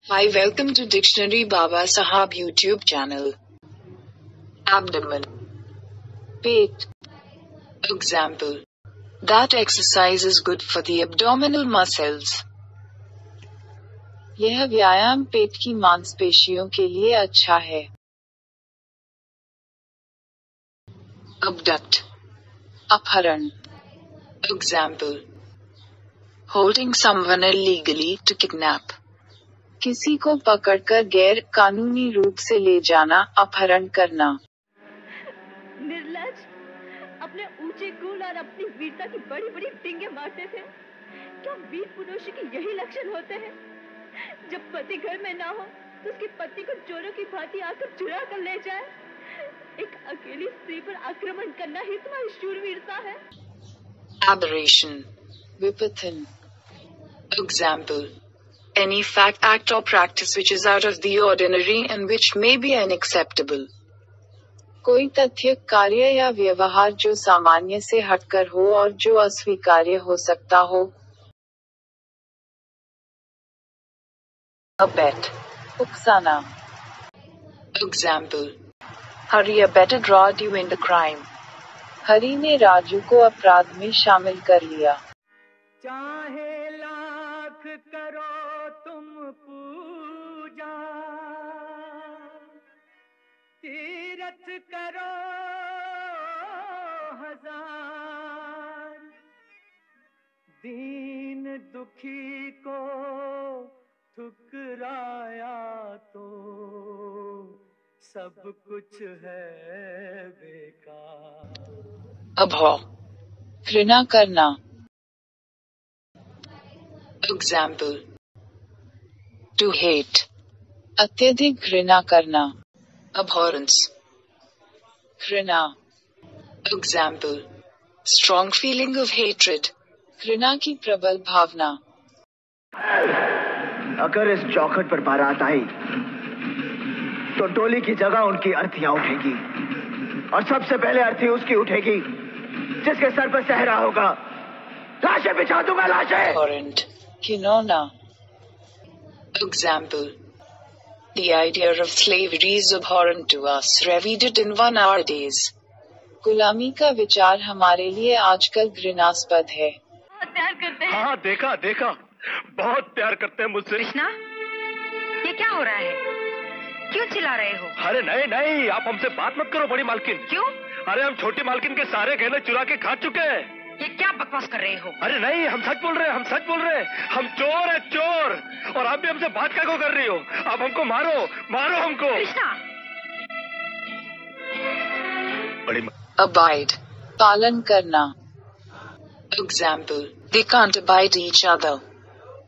Hi, welcome to Dictionary Baba Sahab YouTube channel. Abdomen. Pet. Example. That exercise is good for the abdominal muscles. यह व्यायाम पेट की मांसपेशियों के लिए अच्छा है. Abduct. अपहरण. Example. Holding someone illegally to kidnap. किसी को पकड़कर गैर कानूनी रूप से ले जाना, अपहरण करना. निर्लज, अपने ऊंचे कुल और अपनी वीरता की बड़ी बड़ी टिंगे मारते थे. क्या वीर पुरुष के यही लक्षण होते हैं? जब पति घर में ना हो तो उसकी पत्नी को चोरों की भांति आकर चुरा कर ले जाए. एक अकेली स्त्री पर आक्रमण करना ही तुम्हारी शूरवीरता है. Aberration. विपथन. Example. Any fact, act or practice which is out of the ordinary and which may be unacceptable. कोई तथ्य, कार्य या व्यवहार जो सामान्य से हटकर हो और जो अस्वीकार्य हो सकता हो. Abet. उकसाना. Example. Hari abetted Raju in the crime. Hari ने राजू को अपराध में शामिल कर लिया. चाहे लाख करो तुम पूजा, तीरथ करो हजार, दीन दुखी को ठुकराया तो सब कुछ है बेकार. अभौ. घृणा करना. Example. To hate. अत्यधिक घृणा करना. Abhorrence. घृणा. Example. Strong feeling of hatred. घृणा की प्रबल भावना. अगर इस चौखट पर बारात आई तो टोली की जगह उनकी अर्थियां उठेगी और सबसे पहले अर्थी उसकी उठेगी जिसके सर पर सहरा होगा. लाशें बिछा दूंगा, लाशें. Abhorrent. Kinona. Example. The idea of slavery is abhorrent to us. Reviewed it in 1 hour days. गुलामी का विचार हमारे लिए आजकल घृणास्पद है. बहुत प्यार करते हैं. हाँ, देखा बहुत प्यार करते हैं मुझसे. कृष्णा, ये क्या हो रहा है? क्यों चिल्ला रहे हो? अरे नहीं, आप हमसे बात मत करो बड़ी मालकिन. क्यों? अरे हम छोटी मालकिन के सारे गहने चुरा के खा चुके हैं. ये क्या बकवास कर रहे हो? अरे नहीं, हम सच बोल रहे हैं. हम चोर है, चोर. और आप भी हमसे बात क्या कर रही हो? आप हमको मारो हमको. कृष्णा. बड़ी Abide. पालन करना. Example. They can't abide each other.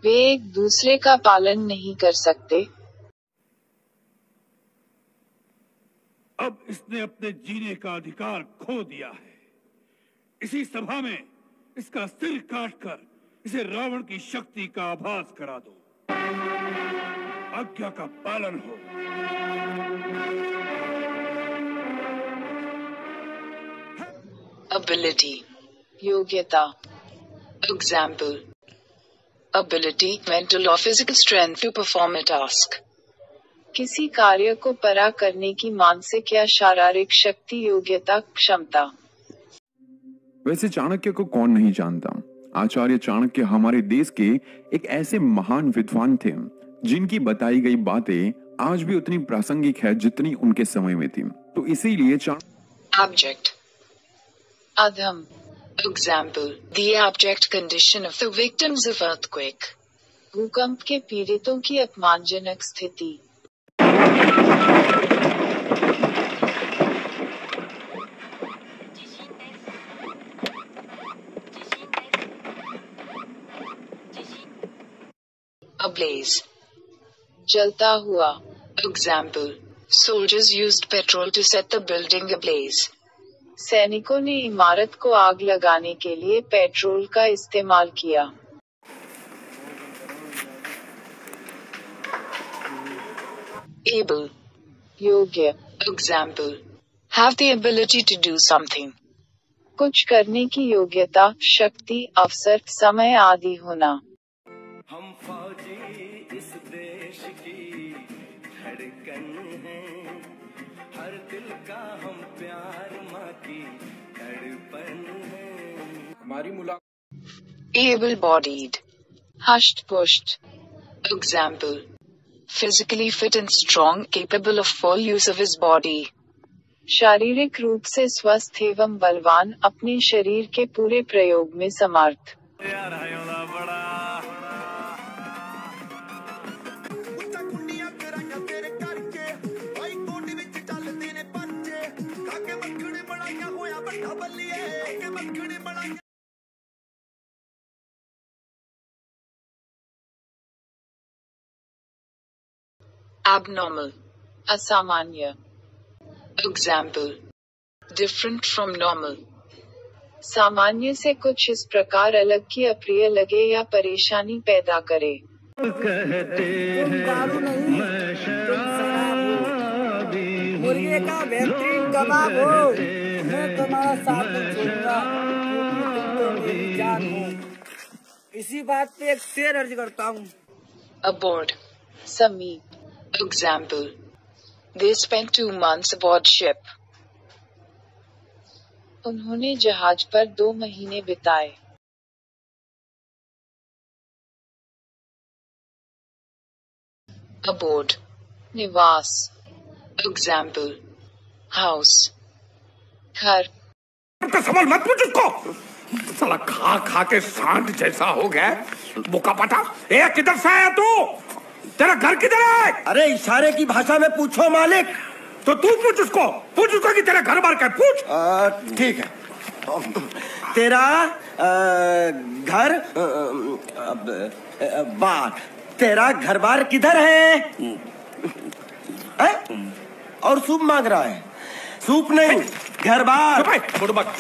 वे एक दूसरे का पालन नहीं कर सकते. अब इसने अपने जीने का अधिकार खो दिया है. इसी सभा में इसका सिर काटकर इसे रावण की शक्ति का आभास करा दो. आज्ञा का पालन हो. Ability. योग्यता. Example. Ability, mental or physical strength to perform a task. किसी कार्य को पूरा करने की मानसिक या शारीरिक शक्ति, योग्यता, क्षमता. वैसे चाणक्य को कौन नहीं जानता. आचार्य चाणक्य हमारे देश के एक ऐसे महान विद्वान थे जिनकी बताई गई बातें आज भी उतनी प्रासंगिक है जितनी उनके समय में थी. तो इसीलिए Abject. अधम. Example. The abject condition of the victims of earthquake. भूकंप के पीड़ितों की अपमानजनक स्थिति. Ablaze. जलता हुआ. Example. Soldiers used petrol to set the building ablaze. सैनिकों ने इमारत को आग लगाने के लिए पेट्रोल का इस्तेमाल किया. Able. योग्य. Example. Have the ability to do something. कुछ करने की योग्यता, शक्ति, अवसर, समय आदि होना. हम फौजी इस देश की धड़कन है, हर दिल का हम प्यार माँ की धड़पन है। हमारी मुलाकात Able-bodied, hushed-pushed. Example: physically fit and strong, capable of full use of his body. शारीरिक रूप से स्वस्थ एवं बलवान, अपने शरीर के पूरे प्रयोग में समर्थ। Abnormal, असामान्य. Example: different from normal. सामान्य से कुछ इस प्रकार अलग कि अप्रिय लगे या परेशानी पैदा करे. मुर्गे का बेहतरीन कबाब हो, मैं तुम्हारा साथ नहीं छोड़ूंगा, क्योंकि तुम तो मेरी जान हो। इसी बात पे एक शेर अर्ज करता हूँ. Aboard, समीप. Example: they spent 2 months aboard ship. उन्होंने जहाज पर 2 महीने बिताए. Abode, निवास. Example: house, घर. का सवाल मत पूछ उसको. साला खा खा के सांड जैसा हो गया. मुका पटा. ए किधर से आया तू? तेरा घर किधर है? अरे इशारे की भाषा में पूछो मालिक. तो तू पूछ उसको कि तेरा घर बार क्या है. पूछ. ठीक है. तेरा घर बार, तेरा घर बार किधर है? और सूप मांग रहा है. सूप नहीं, घर बार.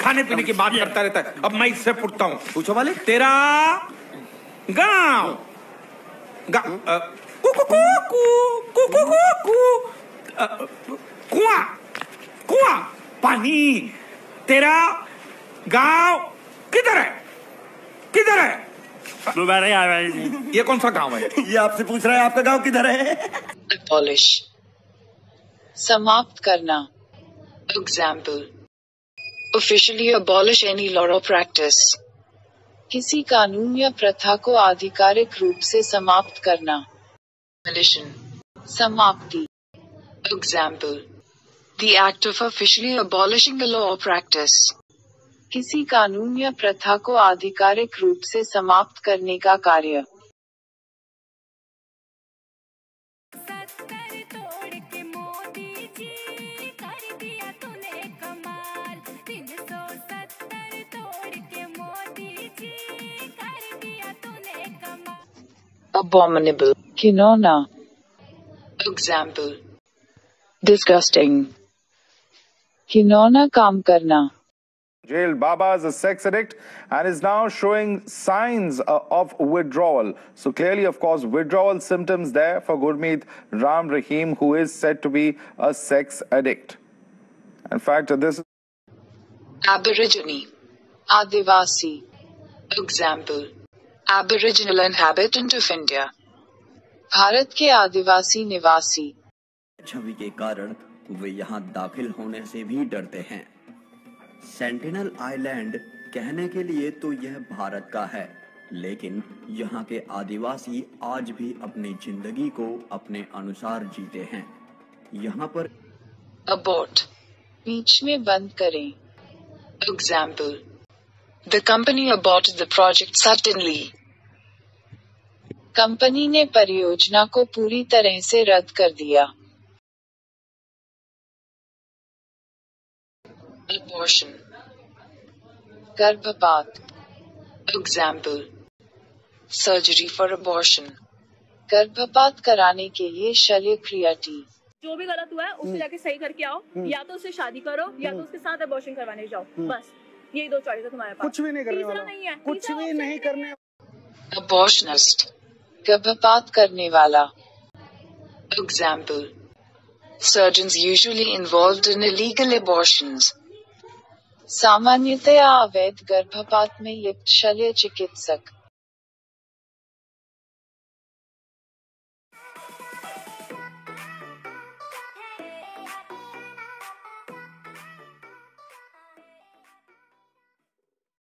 खाने पीने की बात करता रहता है. अब मैं इससे पूछता हूँ. पूछो मालिक. तेरा गाँव कुआं पानी. तेरा गांव किधर है? ये कौन सा गांव है? ये आपसे पूछ रहा है आपका गांव किधर है. Abolish, समाप्त करना. Example: officially abolish any law or practice. किसी कानून या प्रथा को आधिकारिक रूप से समाप्त करना. Abolition, समाप्ति. Example: the act of officially abolishing a law or practice. किसी कानून या प्रथा को आधिकारिक रूप से समाप्त करने का कार्य. Abominable, घिनौना. Example: disgusting, घिनौना काम करना. Jailed Baba is a sex addict and is now showing signs of withdrawal. So clearly, of course, withdrawal symptoms there for Gurmeet Ram Rahim, who is said to be a sex addict. In fact, this is Aborigine, Adivasi. Example: Aboriginal inhabitant of India. Bharat के आदिवासी निवासी. छवि के कारण वे यहाँ दाखिल होने से भी डरते हैं. सेंटिनल आइलैंड कहने के लिए तो यह भारत का है, लेकिन यहाँ के आदिवासी आज भी अपनी जिंदगी को अपने अनुसार जीते हैं. यहाँ पर Abort, बीच में बंद करें. Example: the company aborted the project suddenly. Company ने परियोजना को पूरी तरह से रद्द कर दिया. Abortion, गर्भपात. Example: surgery for abortion. गर्भपात कराने के लिए शल्य क्रिया टी. जो भी गलत हुआ है उससे जाके सही करके आओ, या तो उससे शादी करो या तो उसके साथ अबॉर्शन करवाने जाओ. बस यही 2 चॉइस है तुम्हारे पास. कुछ भी नहीं करने वाला. नहीं है, कुछ भी नहीं करने. Abortionist, गर्भपात करने वाला. Example: surgeons usually involved in illegal abortions. सामान्यतया अवैध गर्भपात में लिप्त शल्य चिकित्सक.